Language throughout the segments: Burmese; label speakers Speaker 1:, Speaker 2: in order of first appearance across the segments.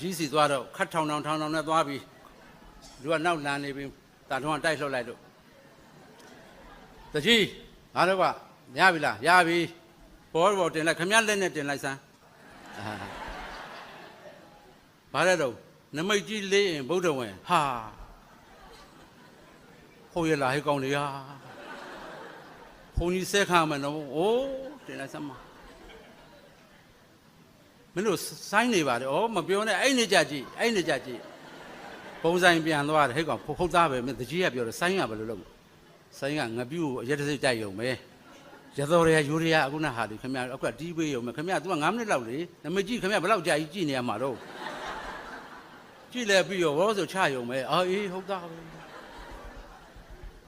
Speaker 1: ကြီးစီသွားတော့ခတ်ထောင်ထောင်နဲ့သွားပြီးလူကနောက်လန်နေပြီးတာထုံးကတိုက်လှုပ်လိုက်လို့တကြီးငါတို့ကရပြီလားရပြီဘောတင်လိုက်ခမရလက်နဲ့တင်လိုက်စမ်းဘာလဲတော့နမိတ်ကြီးလေးရင်ဗုဒ္ဓဝင်ဟာဟုတ်ရလားဟဲ့ကောင်းလေဟာဘုန်းကြီးဆက်ခါမယ်နော်အိုးတင်လိုက်စမ်းမမင်းတို့ဆိုင်းနေပါတယ်ဩမပြောနဲ့အဲ့နေကြကြည့်ပုံဆိုင်ပြန်သွားတယ်ဟဲ့ကောင်ဖုတ်သားပဲမင်းတကြီးကပြောတယ်ဆိုင်းရဘယ်လိုလုပ်ဆိုင်းကငပြူကိုရက်တစ်စိတ်တိုက်ရုံပဲရတော်ရယူရအခုနဟာဒီခင်ဗျားအခုကတီးပေးရုံပဲခင်ဗျား तू က9မိနစ်လောက်လေနမကြည့်ခင်ဗျားဘယ်လောက်ကြာကြီးကြည့်နေရမှာတော့ကြည့်လဲပြီးရောဘောဆိုချရုံပဲအေးဟုတ်သားပဲ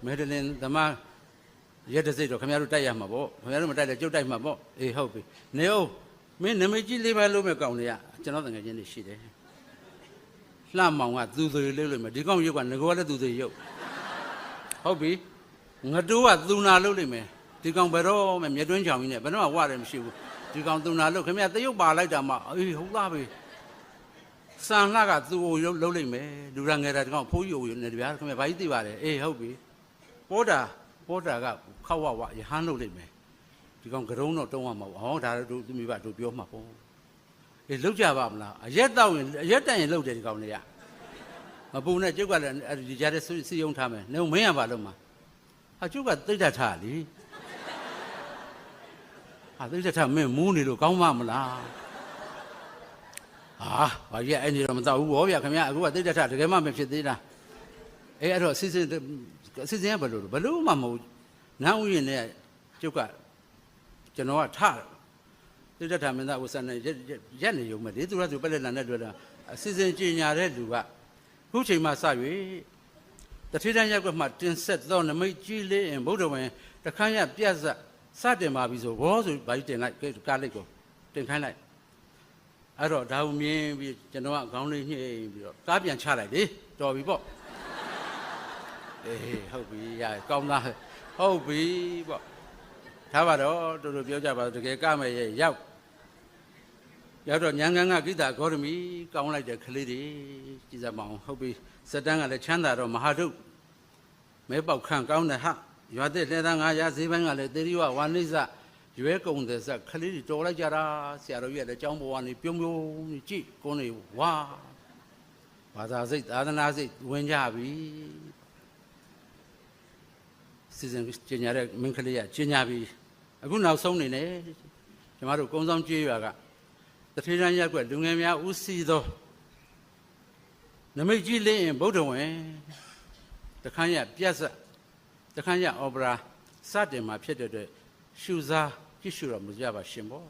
Speaker 1: မဲဒလင်သမားရက်တစ်စိတ်တော့ခင်ဗျားတို့တိုက်ရမှာပေါ့ခင်ဗျားတို့မတိုက်လဲကျုပ်တိုက်မှာပေါ့အေးဟုတ်ပြီနေအောင်မင်းနမကြည့်လေးပဲလို့မဲ့ကောင်းနေရကျွန်တော်တကယ်ချင်းနေရှိတယ်လှမောင်ကသူသူလေးလို့မယ်ဒီကောင်ရုပ်ကငကောလည်းသူသူရုပ်ဟုတ်ပြီငတိုးကသူနာလို့လိမ့်မယ်ဒီကောင်ဘယ်တော့မှမြတ်တွင်းချောင်ကြီးနဲ့ဘယ်တော့မှဝရတယ်မရှိဘူးဒီကောင်သူနာလို့ခင်ဗျာတရုပ်ပါလိုက်တာမှအေးဟုတ်သားပဲစံလှကသူ့ကိုလုံးလိမ့်မယ်လူရငယ်တာဒီကောင်ဖိုးကြီးကိုနေတပြားခင်ဗျာဘာကြီးသိပါတယ်အေးဟုတ်ပြီပေါ်တာကခောက်ဝရဟန်းလို့လိမ့်မယ်ဒီကောင်ကရုံးတော့တုံးရမှာပေါ့ဟောဒါတို့သူမိဘတို့ပြောမှာပေါ့အေးလောက်ကြပါမလားအရက်တောက်ရင်အရက်တန်ရင်လောက်တယ်ဒီကောင်တွေကမပူနဲ့ကျုပ်ကလည်းဒီကြားထဲစီယုံထားမယ်နေမင်းရပါလို့မှာဟာကျုပ်ကသိတတ်ထားလေဟာသိတတ်ထားမင်းမူးနေလို့ကောင်းမလားဘာကြီးအဲ့ဒီတော့မတော့ဘူးဗောဗျာခင်ဗျာအခုကသိတတ်ထားတကယ်မှမဖြစ်သေးတာအေးအဲ့တော့စီစဉ်ကဘယ်လိုမှမဟုတ်နားဥယျာဉ်နဲ့ကျုပ်ကကျွန်တော်ကထသိတတ်ထားမင်းသားဥစ္စာနဲ့ရက်နေရုံပဲလေသူကသူပက်လက်လန်နဲ့တွေ့တာအစီအစဉ်ကြီးညာတဲ့လူကခုချိန်မှစ၍တထေတန်းရက်ကွက်မှတင်ဆက်သောနမိတ်ကြီးလေးရင်ဗုဒ္ဓဝင်တခန်းရပြတ်စတင်ပါပြီဆိုဘောဆိုဘာကြီးတင်လိုက်ကားလိုက်ကိုတင်ခိုင်းလိုက်အဲ့တော့ဒါဟုမြင်ပြီးကျွန်တော်ကခေါင်းလေးညှိပြီးတော့ကားပြန်ချလိုက်လေတော်ပြီပေါ့အေးဟုတ်ပြီရကောင်းသားဟုတ်ပြီပေါ့ထားပါတော့တို့ပြောကြပါတကယ်ကမဲ့ရဲ့ရောက်တော့ညံငန်းကကိတာဂေါရမီကောင်းလိုက်တဲ့ကလေးတွေကြည်စမ်းမအောင်ဟုတ်ပြီစက်တန်းကလည်းချမ်းသာတော့မဟာတုမဲပေါက်ခန့်ကောင်းတဲ့ဟာရွာတဲ့လက်သား900ဈေးပိုင်းကလည်းတေရီဝဝါနိစ္စရွဲကုန်တဲ့ဆက်ကလေးတွေတော်လိုက်ကြတာဆရာတော်ကြီးကလည်းကျောင်းပေါ်ကနေပြုံးနေကြည့်ကိုနေဝါဘာသာစိတ်သာသနာစိတ်ဝင်ကြပြီစီစဉ်ကျင်ညာတဲ့မင်းကလေးကကျင်ညာပြီအခုနောက်ဆုံးနေနဲ့ကျမတို့ကုန်းဆောင်ကျေးရွာကတထေရန်ရက်ကွက်လူငယ်များဦးစီးသောနမိတ်ကြီးလေးရင်ဗုဒ္ဓဝင်တခန်းရပြတ်ဆက်တခန်းရအော်ပရာစတင်မှာဖြစ်တဲ့အတွက်ရှုစားကြည့်ရှုတော်မူကြပါရှင်ပေါ့